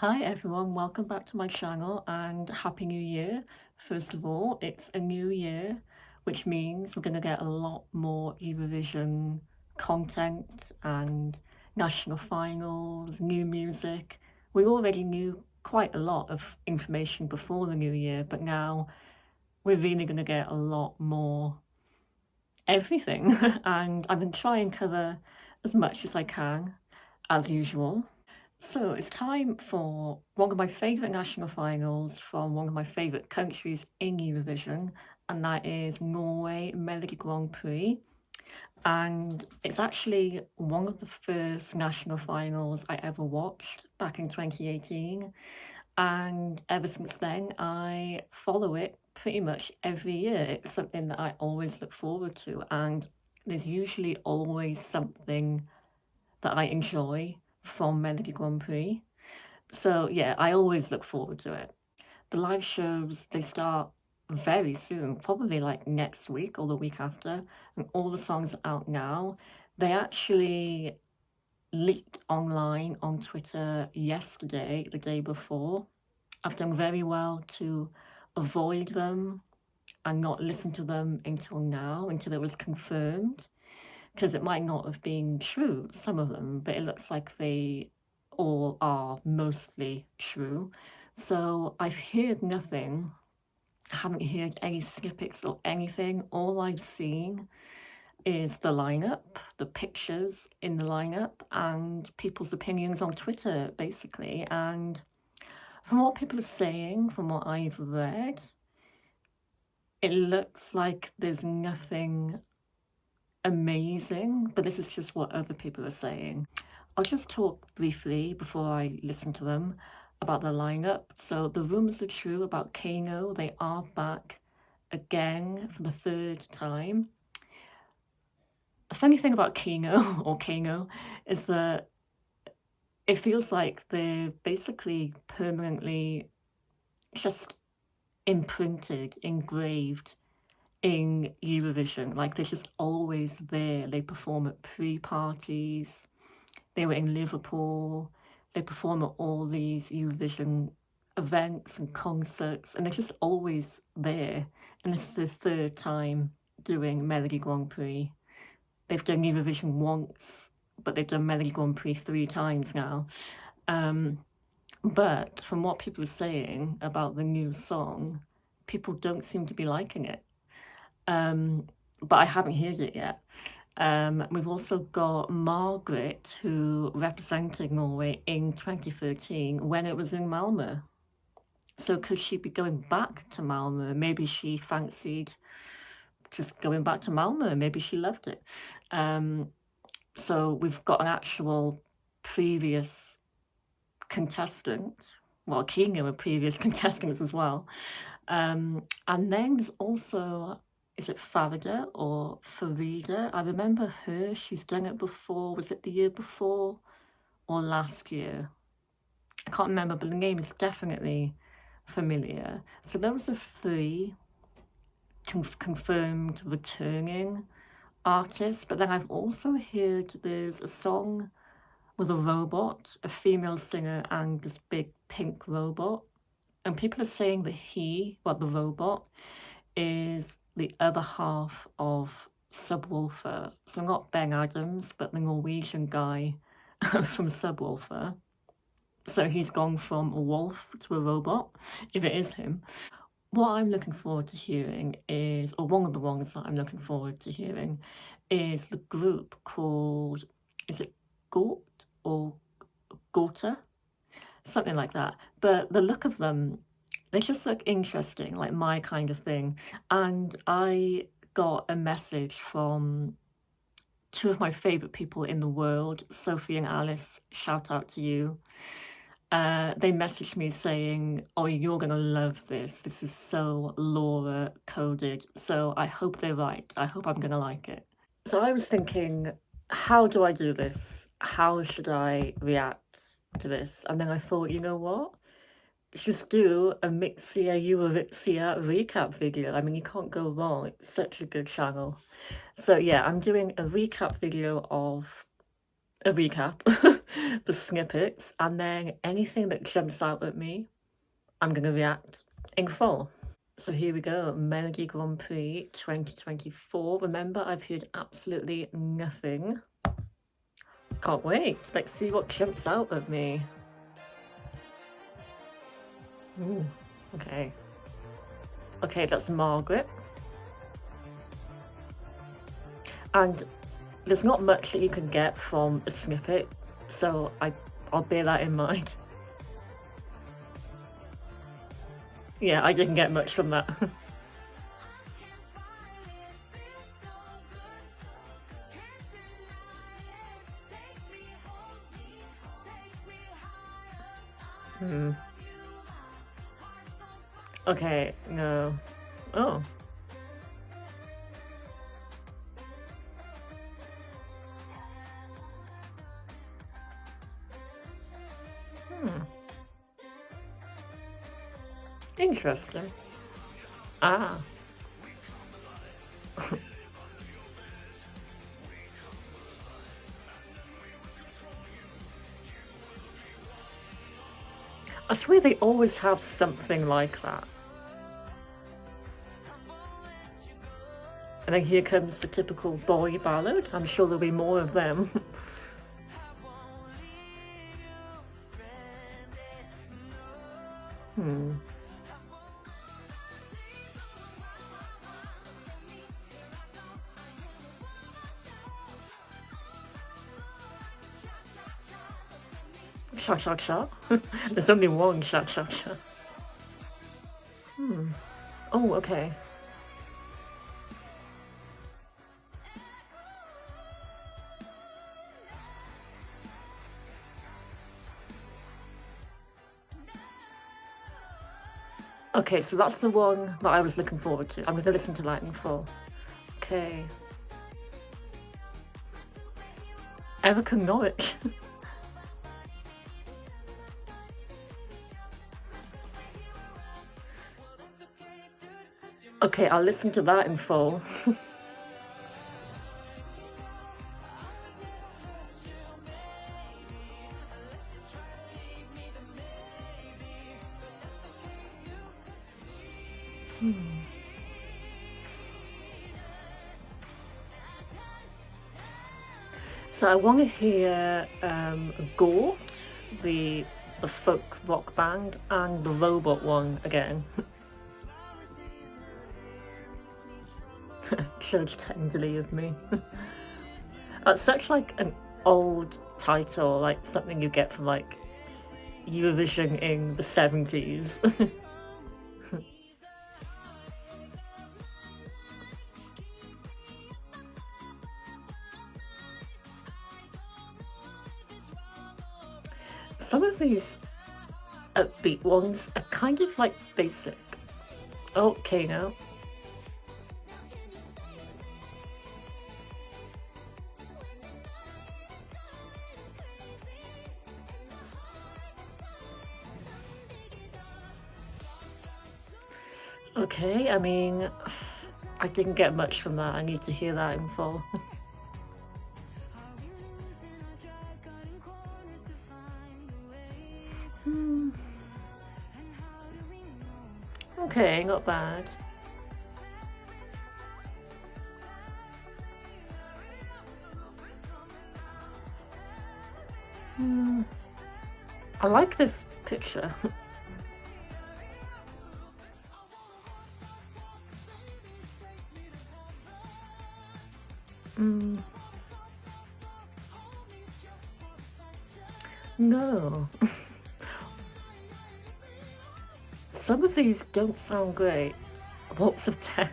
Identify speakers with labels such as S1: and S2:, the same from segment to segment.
S1: Hi everyone, welcome back to my channel and Happy New Year. First of all, it's a new year, which means we're going to get a lot more Eurovision content and national finals, new music. We already knew quite a lot of information before the new year, but now we're really going to get a lot more everything. And I'm going to try and cover as much as I can, as usual. So it's time for one of my favourite national finals from one of my favourite countries in Eurovision, and that is Norway Melodi Grand Prix. And it's actually one of the first national finals I ever watched back in 2018. And ever since then, I follow it pretty much every year. It's something that I always look forward to, and there's usually always something that I enjoy from Melodi Grand Prix. So yeah, I always look forward to it. The live shows, they start very soon, probably like next week or the week after, and all the songs are out now. They actually leaked online on Twitter yesterday, the day before. I've done very well to avoid them and not listen to them until now, until it was confirmed, because it might not have been true, some of them, but it looks like they all are mostly true. So I've heard nothing, haven't heard any snippets or anything. All I've seen is the lineup, the pictures in the lineup, and people's opinions on Twitter, basically. And from what people are saying, from what I've read, it looks like there's nothing amazing, but this is just what other people are saying. I'll just talk briefly before I listen to them about the lineup. So the rumours are true about Keiino. They are back again for the third time. The funny thing about Keiino or Keiino is that it feels like they're basically permanently just imprinted, engraved in Eurovision. Like they're just always there. They perform at pre-parties. They were in Liverpool. They perform at all these Eurovision events and concerts, and they're just always there. And this is their third time doing Melodi Grand Prix. They've done Eurovision once, but they've done Melodi Grand Prix 3 times now. But from what people are saying about the new song, people don't seem to be liking it. But I haven't heard it yet. We've also got Margaret, who represented Norway in 2013 when it was in Malmö. So could she be going back to Malmö? Maybe she fancied just going back to Malmö. Maybe she loved it. So we've got an actual previous contestant. Well, Keiino were previous contestants as well. And then there's also, is it Farida or Farida? I remember her, she's done it before. Was it the year before or last year? I can't remember, but the name is definitely familiar. So those are 3 confirmed returning artists, but then I've also heard there's a song with a robot, a female singer, and this big pink robot. And people are saying that the robot, is the other half of Subwoofer. So not Ben Adams, but the Norwegian guy from Subwoofer. So he's gone from a wolf to a robot, if it is him. What I'm looking forward to hearing is, or one of the ones that I'm looking forward to hearing, is the group called, is it Gåte or Gåte? Something like that. But the look of them, they just look interesting, like my kind of thing. And I got a message from 2 of my favourite people in the world, Sophie and Alice, shout out to you. They messaged me saying, oh, you're going to love this. This is so Laura coded. So I hope they're right. I hope I'm going to like it. So I was thinking, how do I do this? How should I react to this? And then I thought, you know what? Just do a Mixia Eurovixia recap video. I mean, you can't go wrong. It's such a good channel. So yeah, I'm doing a recap video of a recap, the snippets, and then anything that jumps out at me, I'm going to react in full. So here we go, Melodi Grand Prix 2024. Remember, I've heard absolutely nothing. Can't wait. Let's see what jumps out at me. Ooh, okay. Okay, that's Margaret. And there's not much that you can get from a snippet, so I'll bear that in mind. Yeah, I didn't get much from that. Okay, no. Oh. Interesting. Ah. I swear they always have something like that. And then here comes the typical boy ballad. I'm sure there'll be more of them. Sha sha sha. There's only one sha sha sha. Oh, okay. Okay, so that's the one that I was looking forward to. I'm going to listen to that in full. Okay. Erika Norwich. Okay, I'll listen to that in full. So I want to hear Gåte, the folk rock band, and the robot one again. Judge tenderly of me. It's such like an old title, like something you get from like Eurovision in the 70s. Some of these upbeat ones are kind of like basic. Oh, Keiino. Okay, I mean, I didn't get much from that. I need to hear that in full. Okay, not bad. I like this picture. No. Some of these don't sound great. Lots of death.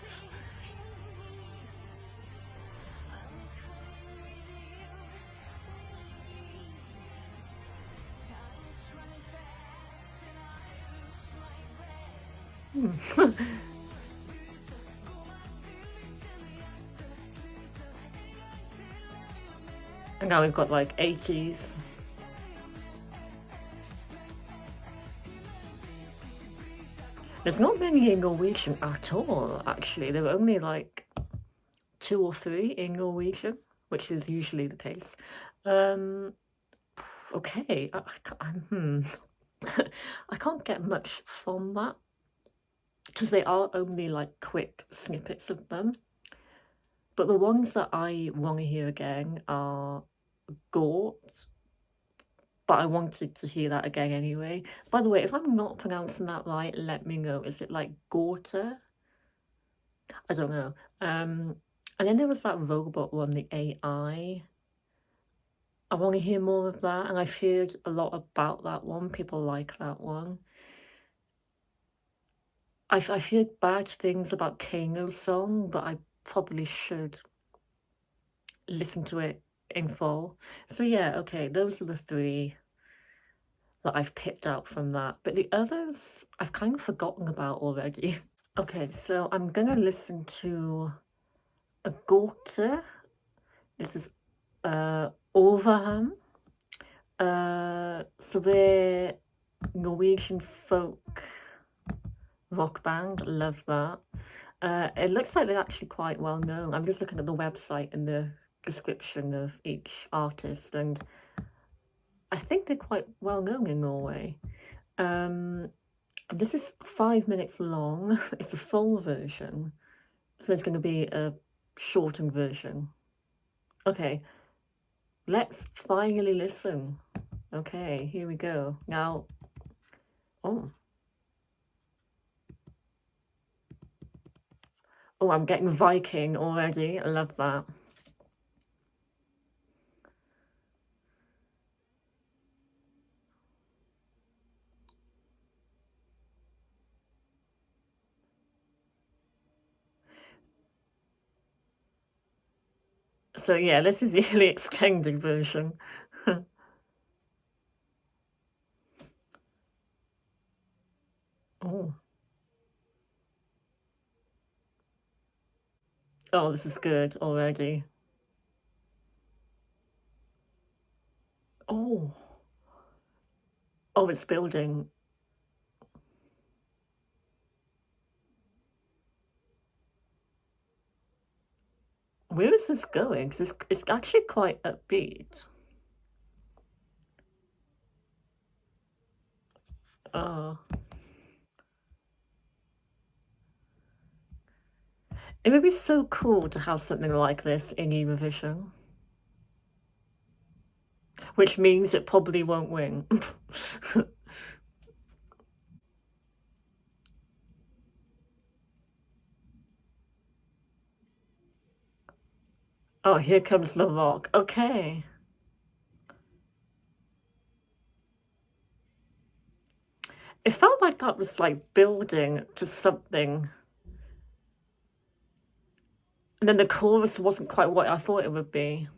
S1: And now we've got like 80s. There's not many in Norwegian at all, actually. There are only like 2 or 3 in Norwegian, which is usually the case. Um, okay. I can't get much from that because they are only like quick snippets of them. But the ones that I want to hear again are Gåte, but I wanted to hear that again anyway. By the way, if I'm not pronouncing that right, let me know. Is it like Gåte? I don't know. And then there was that robot one, the AI. I want to hear more of that, and I've heard a lot about that one. People like that one. I've heard bad things about Keiino's song, but I probably should listen to it in full. So yeah, okay, those are the three that I've picked out from that. But the others I've kind of forgotten about already. Okay, so I'm gonna listen to a Gåte. This is Overham. So they're Norwegian folk rock band. Love that. It looks like they're actually quite well known. I'm just looking at the website and the description of each artist, and I think they're quite well known in Norway. Um, this is 5 minutes long. It's a full version, so there's going to be a shortened version. Okay, let's finally listen. Okay, here we go. Now, oh, oh, I'm getting Viking already. I love that. So yeah, this is the really extended version. Oh, oh, this is good already. Oh, oh, it's building. Where is this going? 'Cause it's actually quite upbeat. Oh, it would be so cool to have something like this in Eurovision, which means it probably won't win. Oh, here comes the rock. Okay. It felt like that was like building to something. And then the chorus wasn't quite what I thought it would be.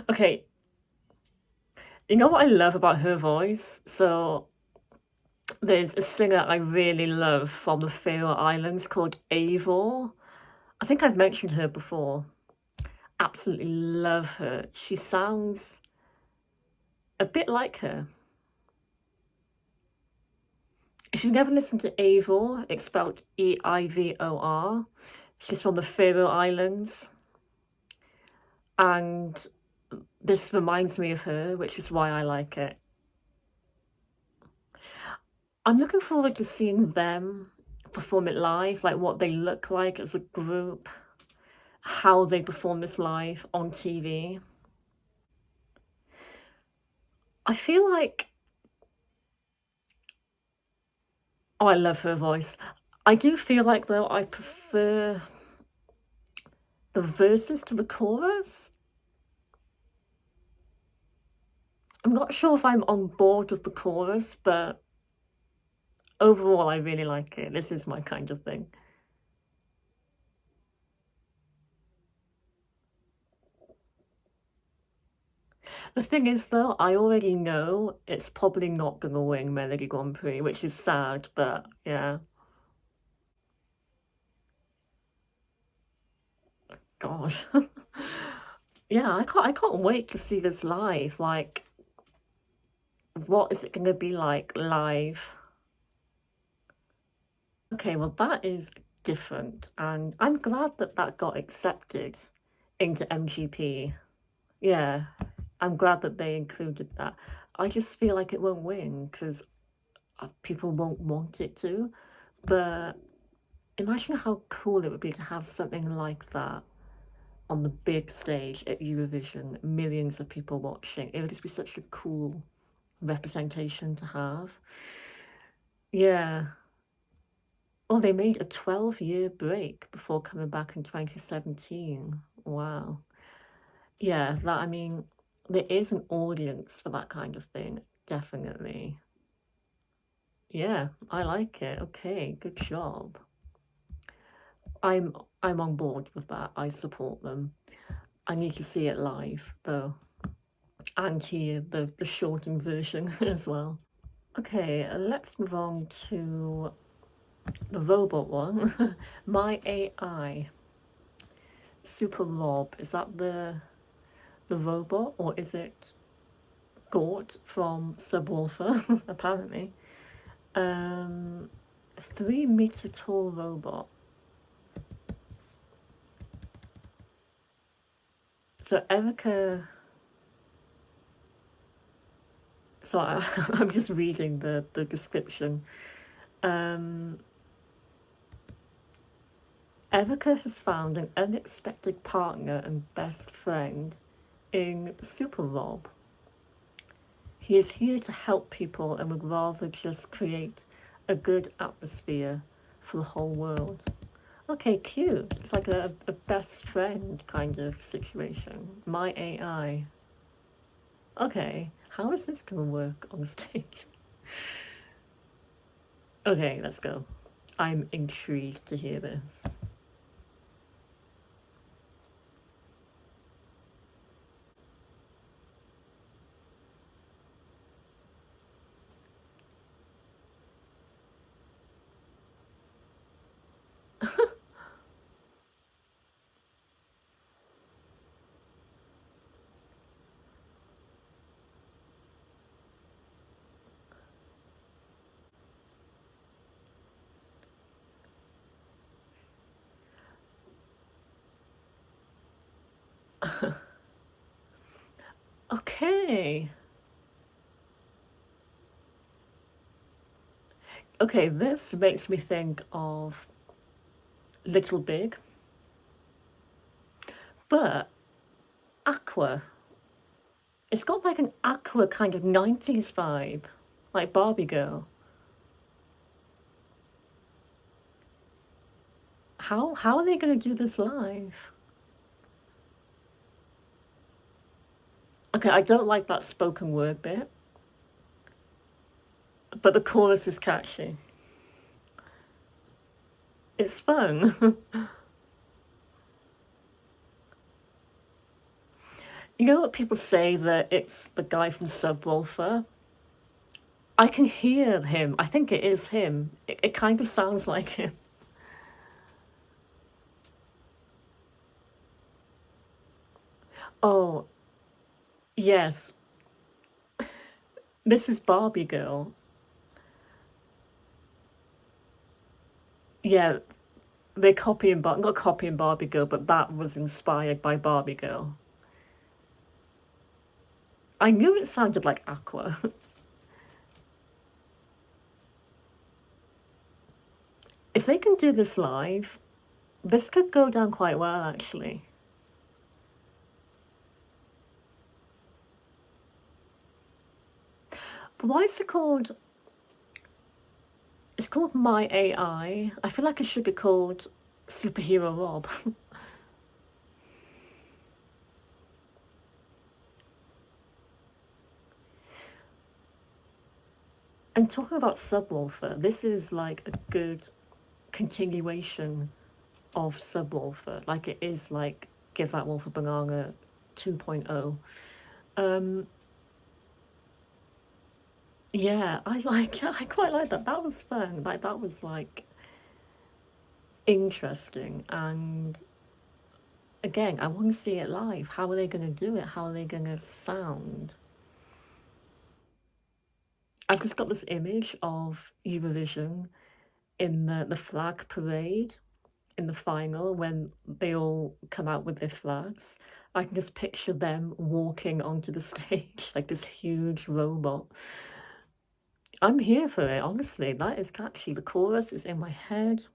S1: Okay, you know what I love about her voice? So there's a singer I really love from the Faroe Islands called Eivor. I think I've mentioned her before. Absolutely love her. She sounds a bit like her. If you've never listened to Eivor, it's spelled Eivor. She's from the Faroe Islands. And this reminds me of her, which is why I like it. I'm looking forward to seeing them perform it live, like what they look like as a group, how they perform this live on TV. I feel like, oh, I love her voice. I do feel like, though, I prefer the verses to the chorus. I'm not sure if I'm on board with the chorus, but overall, I really like it. This is my kind of thing. The thing is, though, I already know it's probably not going to win Melodi Grand Prix, which is sad, but yeah. God. Yeah, I can't wait to see this live. Like, what is it going to be like live? Okay, well, that is different, and I'm glad that that got accepted into MGP. Yeah, I'm glad that they included that. I just feel like it won't win because people won't want it to. But imagine how cool it would be to have something like that on the big stage at Eurovision, millions of people watching. It would just be such a cool representation to have. Yeah. Oh, they made a 12-year break before coming back in 2017. Wow. Yeah, that I mean, there is an audience for that kind of thing, definitely. Yeah, I like it. Okay, good job. I'm I'm on board with that. I support them. I need to see it live though, and hear the shortened version as well. Okay, let's move on to the robot one. My AI. Super Rob. Is that the robot or is it Gåte from Subwoofer? Apparently. 3 meter tall robot. So Erika. So I'm just reading the description. Erika has found an unexpected partner and best friend in Super Rob. He is here to help people and would rather just create a good atmosphere for the whole world. Okay, cute. It's like a best friend kind of situation. My AI. Okay, how is this gonna work on stage? Okay, let's go. I'm intrigued to hear this. Okay. Okay, this makes me think of Little Big, but Aqua. It's got like an Aqua kind of 90s vibe, like Barbie Girl. How are they gonna do this live? Okay, I don't like that spoken word bit, but the chorus is catchy. It's fun. You know what people say that it's the guy from Subwoofer? I can hear him. I think it is him. It kind of sounds like him. Oh, yes. This is Barbie Girl. Yeah, they're copying, not copying Barbie Girl, but that was inspired by Barbie Girl. I knew it sounded like Aqua. If they can do this live, this could go down quite well, actually. But why is it called? It's called My AI. I feel like it should be called Superhero Rob. And talking about Subwoofer, this is like a good continuation of Subwoofer. Like it is like Give That Wolf a Banana 2.0. Yeah, I like it. I quite like that. That was fun. Like that was like interesting. And again, I want to see it live. How are they going to do it? How are they going to sound? I've just got this image of Eurovision in the flag parade in the final when they all come out with their flags. I can just picture them walking onto the stage like this huge robot. I'm here for it, honestly. That is catchy. The chorus is in my head.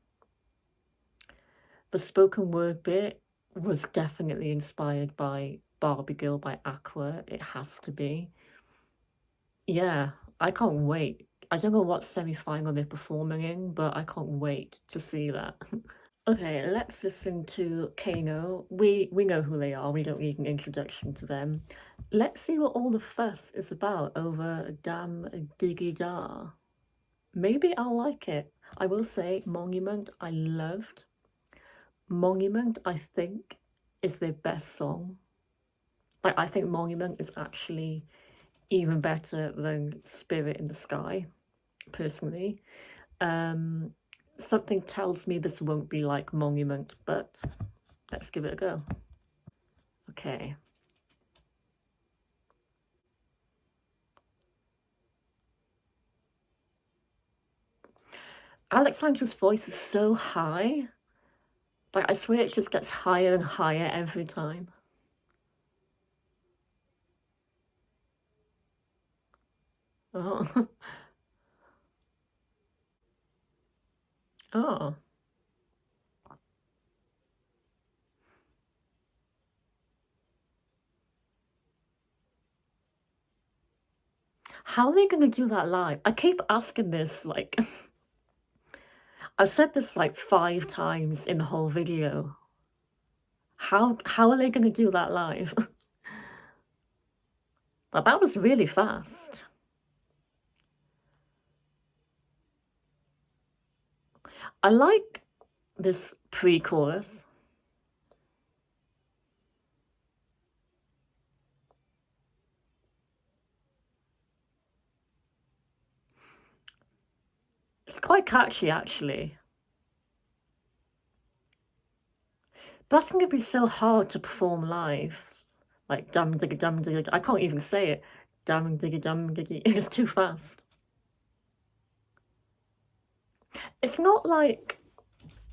S1: The spoken word bit was definitely inspired by Barbie Girl by Aqua. It has to be. Yeah, I can't wait. I don't know what semi-final they're performing in, but I can't wait to see that. Okay, let's listen to Keiino. We know who they are, we don't need an introduction to them. Let's see what all the fuss is about over Dam Diggy Da. Maybe I'll like it. I will say Monument I loved. Monument, I think, is their best song. Like, I think Monument is actually even better than Spirit in the Sky, personally. Something tells me this won't be like Monument, but let's give it a go. Okay. Alexandra's voice is so high. Like, I swear it just gets higher and higher every time. Oh. Oh. How are they going to do that live? I keep asking this, like, I've said this like 5 times in the whole video. How are they going to do that live? Well, that was really fast. I like this pre-chorus. It's quite catchy, actually. But that's going to be so hard to perform live. Like, dum diggy dum diggy. I can't even say it. Dum diggy dum diggy. It's too fast. It's not like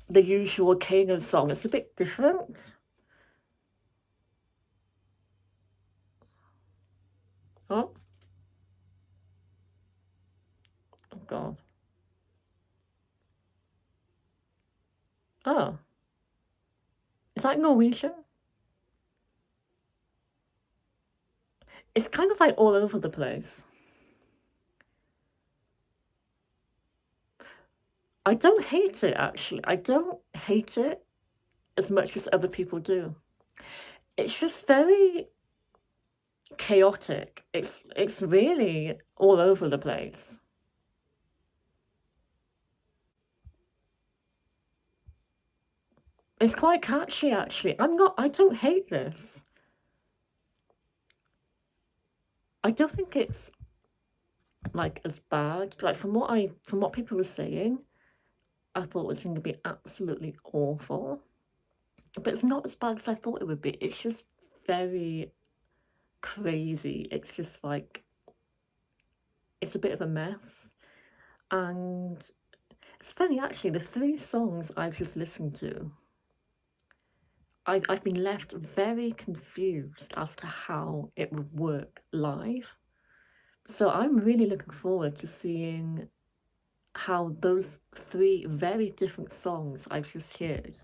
S1: the usual Keiino song. It's a bit different. Oh. Oh, God. Oh. Is that Norwegian? It's kind of like all over the place. I don't hate it, actually. I don't hate it as much as other people do. It's just very chaotic. It's really all over the place. It's quite catchy, actually. I don't hate this. I don't think it's like as bad. Like from what people were saying, I thought it was going to be absolutely awful. But it's not as bad as I thought it would be. It's just very crazy. It's just like it's a bit of a mess. And it's funny actually, the 3 songs I've just listened to, I've been left very confused as to how it would work live. So I'm really looking forward to seeing how those 3 very different songs I've just heard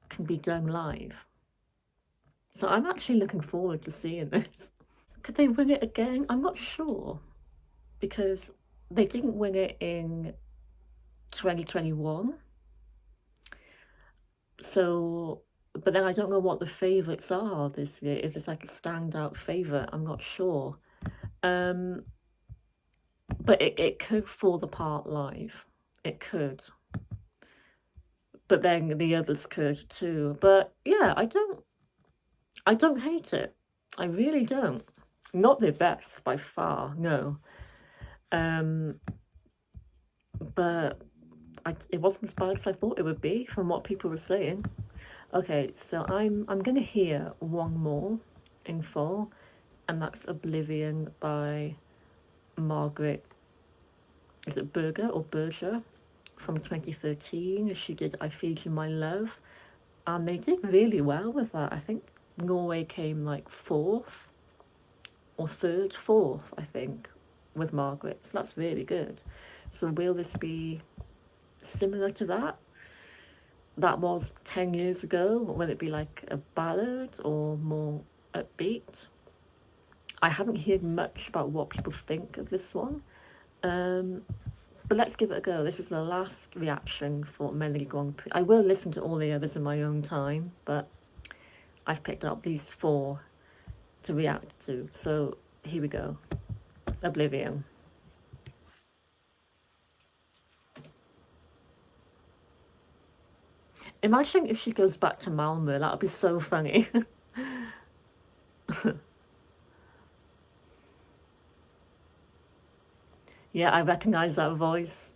S1: can be done live. So I'm actually looking forward to seeing this. Could they win it again? I'm not sure, because they didn't win it in 2021. So, but then I don't know what the favourites are this year. If it's like a standout favourite, I'm not sure. But it could fall apart live. It could. But then the others could too. But yeah, I don't hate it. I really don't. Not the best by far, no. But it wasn't as bad as I thought it would be from what people were saying. Okay, so I'm gonna hear one more in full, and that's Oblivion by Margaret. Is it Berger or Berger? From 2013. She did I Feed You My Love, and they did really well with that. I think Norway came like fourth or third, fourth, I think, with Margaret. So that's really good. So will this be similar to that? That was 10 years ago. Will it be like a ballad or more upbeat? I haven't heard much about what people think of this one. But let's give it a go. This is the last reaction for Melodi Grand Prix. I will listen to all the others in my own time, but I've picked up these 4 to react to. So here we go. Oblivion. Imagine if she goes back to Malmö. That would be so funny. Yeah, I recognise that voice.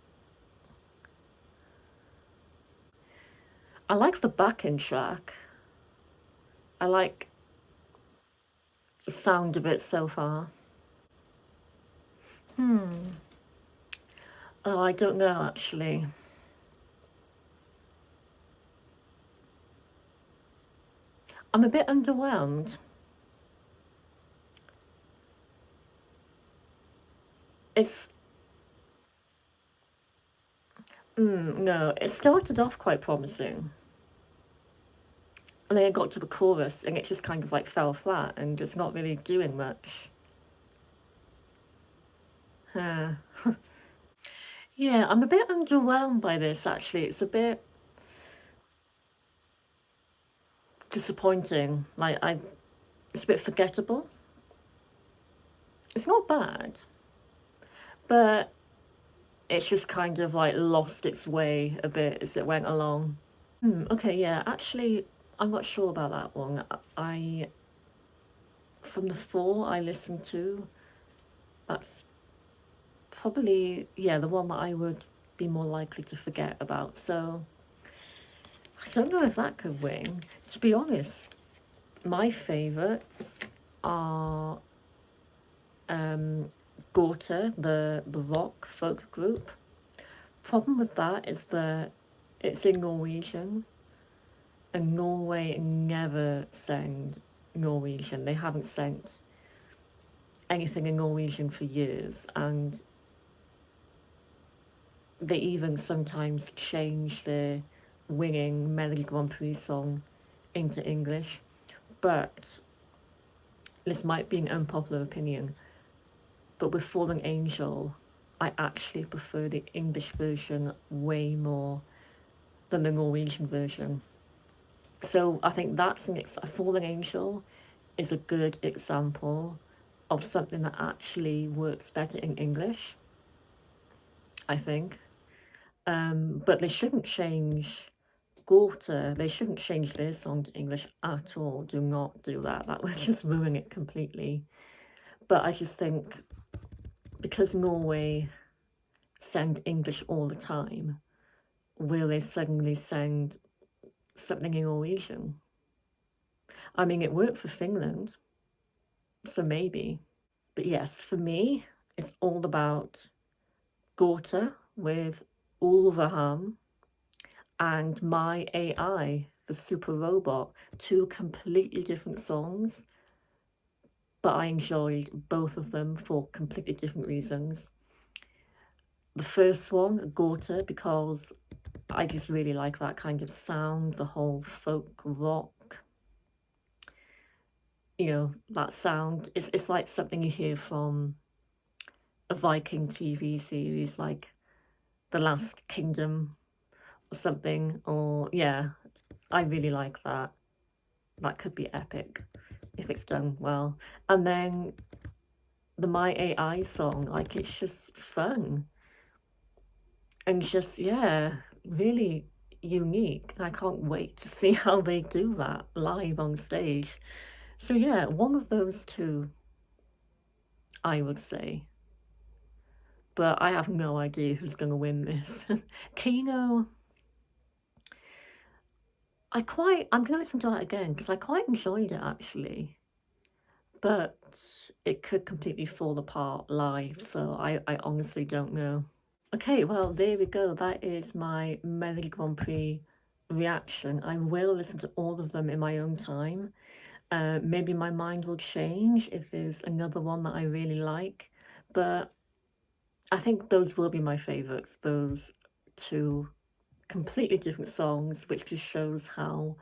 S1: I like the backing track. I like the sound of it so far. Oh, I don't know actually. I'm a bit underwhelmed. It's no, it started off quite promising. And then it got to the chorus and it just kind of like fell flat and it's not really doing much. Yeah, I'm a bit underwhelmed by this actually. It's a bit disappointing. It's a bit forgettable. It's not bad, but it's just kind of like lost its way a bit as it went along. Okay, yeah, actually, I'm not sure about that one. From the 4 I listened to, that's probably, yeah, the one that I would be more likely to forget about. So I don't know if that could win. To be honest, my favourites are Gåte, the rock folk group. Problem with that is that it's in Norwegian, and Norway never send Norwegian. They haven't sent anything in Norwegian for years, and they even sometimes change their winning Melodi Grand Prix song into English. But this might be an unpopular opinion, but with Fallen Angel, I actually prefer the English version way more than the Norwegian version. So I think Fallen Angel is a good example of something that actually works better in English, I think. But they shouldn't change Gåte. They shouldn't change their song to English at all. Do not do that. That would just ruin it completely. But I just think because Norway send English all the time, will they suddenly send something in Norwegian? I mean, it worked for Finland, so maybe. But yes, for me, it's all about Gåte with Ulvaham and My AI, the super robot. 2 completely different songs, but I enjoyed both of them for completely different reasons. The first one, Gåte, because I just really like that kind of sound, the whole folk rock, that sound. It's like something you hear from a Viking TV series like The Last Kingdom or something, or yeah, I really like that. That could be epic if it's done well. And then the My AI song, like it's just fun and just, yeah, really unique. I can't wait to see how they do that live on stage. So yeah, one of those 2, I would say. But I have no idea who's going to win this. Keiino, I'm going to listen to that again because I quite enjoyed it actually. But it could completely fall apart live, so I honestly don't know. Okay, well, there we go. That is my Melodi Grand Prix reaction. I will listen to all of them in my own time. Maybe my mind will change if there's another one that I really like, but I think those will be my favourites, those two completely different songs, which just shows how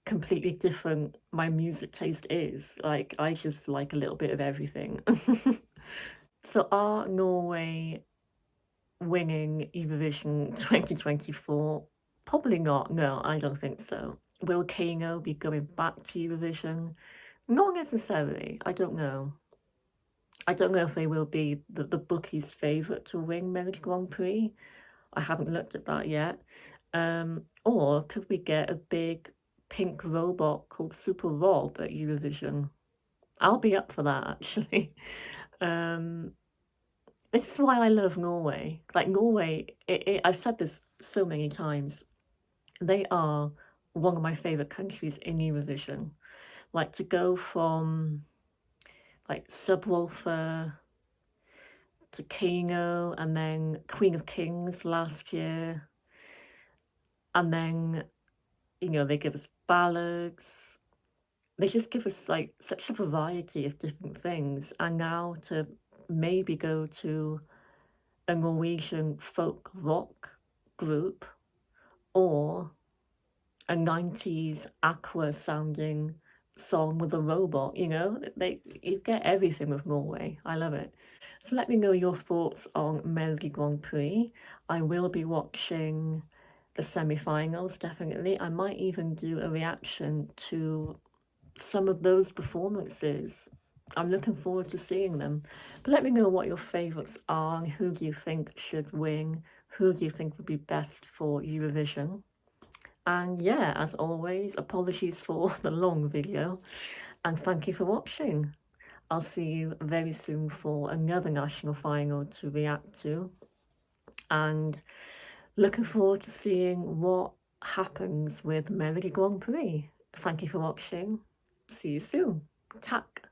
S1: completely different my music taste is. Like, I just like a little bit of everything. So are Norway winning Eurovision 2024? Probably not. No, I don't think so. Will Keiino be going back to Eurovision? Not necessarily. I don't know. I don't know if they will be the bookies' favourite to win Melodi Grand Prix. I haven't looked at that yet. Or could we get a big pink robot called Super Rob at Eurovision? I'll be up for that actually. Um, this is why I love Norway. Like Norway, I've said this so many times. They are one of my favourite countries in Eurovision. Like to go from like Subwoofer to Keiino and then Queen of Kings last year. And then, they give us ballads. They just give us like such a variety of different things. And now to maybe go to a Norwegian folk rock group or a 90s aqua sounding song with a robot, you get everything with Norway. I love it. So let me know your thoughts on Melodi Grand Prix. I will be watching the semi-finals, definitely. I might even do a reaction to some of those performances. I'm looking forward to seeing them. But let me know what your favourites are and who do you think should win, who do you think would be best for Eurovision. And yeah, as always, apologies for the long video and thank you for watching. I'll see you very soon for another national final to react to. And looking forward to seeing what happens with Melodi Grand Prix. Thank you for watching. See you soon. Tack.